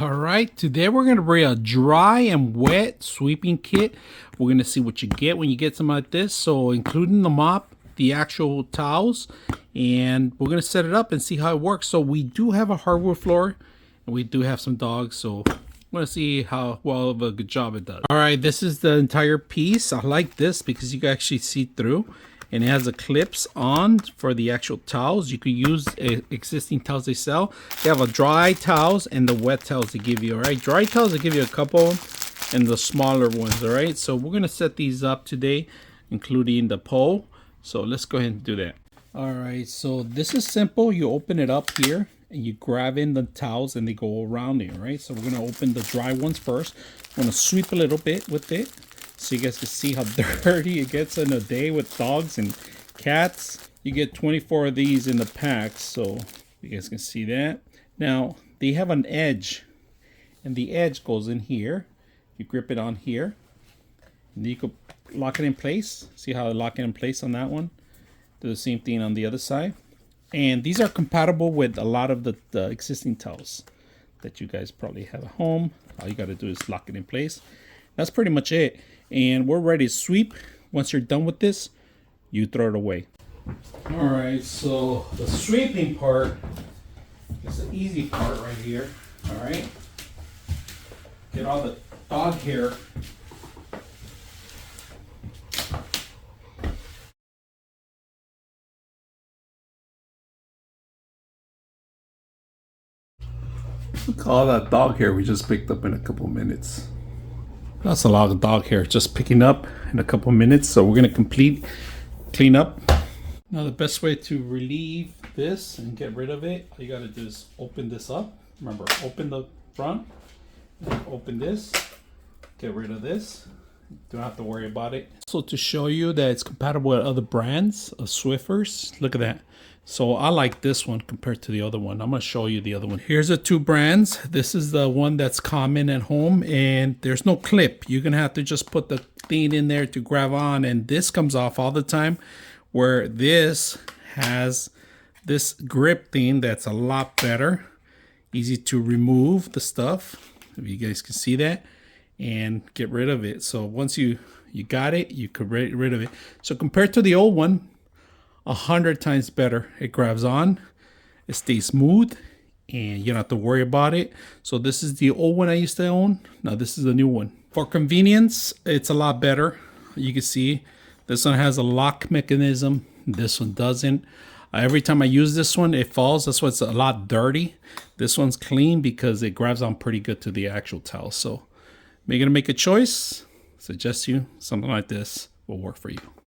All right, today we're going to bring a dry and wet sweeping kit. We're going to see what you get when you get something like this. So including the mop, the actual towels, and we're going to set it up and see how it works. So we do have a hardwood floor and we do have some dogs. So I'm going to see how well of a good job it does. All right, this is the entire piece. I like this because you can actually see through. And it has the clips on for the actual towels. You could use existing towels they sell. They have a dry towels and the wet towels they give you. All right, dry towels they give you a couple, and the smaller ones. All right, so we're gonna set these up today, including the pole. So let's go ahead and do that. All right, so this is simple. You open it up here and you grab in the towels and they go around it. All right, so we're gonna open the dry ones first. I'm gonna sweep a little bit with it, so you guys can see how dirty it gets in a day with dogs and cats. You get 24 of these in the pack, so you guys can see that. Now, they have an edge, and the edge goes in here. You grip it on here, and you can lock it in place. See how I lock it in place on that one? Do the same thing on the other side. And these are compatible with a lot of the existing towels that you guys probably have at home. All you gotta do is lock it in place. That's pretty much it. And we're ready to sweep. Once you're done with this, you throw it away. All right, so the sweeping part is the easy part right here. All right, get all the dog hair. Look at all that dog hair we just picked up in a couple minutes. That's a lot of dog hair just picking up in a couple minutes. So we're gonna clean up. Now the best way to relieve this and get rid of it, all you gotta do is open this up. Remember, open the front, and open this, get rid of this. Don't have to worry about it. So to show you that it's compatible with other brands of Swiffers, look at that. So I like this one compared to the other one. I'm gonna show you the other one. Here's the two brands. This is the one that's common at home, and there's no clip. You're gonna have to just put the thing in there to grab on, and this comes off all the time, where this has this grip thing that's a lot better. Easy to remove the stuff, if you guys can see that, and get rid of it. So once you got it, you could get rid of it. So compared to the old one, 100 times better. It grabs on, it stays smooth, and you don't have to worry about it. So this is the old one I used to own. Now this is the new one. For convenience, it's a lot better. You can see this one has a lock mechanism. This one doesn't. Every time I use this one, it falls. That's why it's a lot dirty. This one's clean because it grabs on pretty good to the actual towel. So if you're gonna make a choice, suggest you something like this will work for you.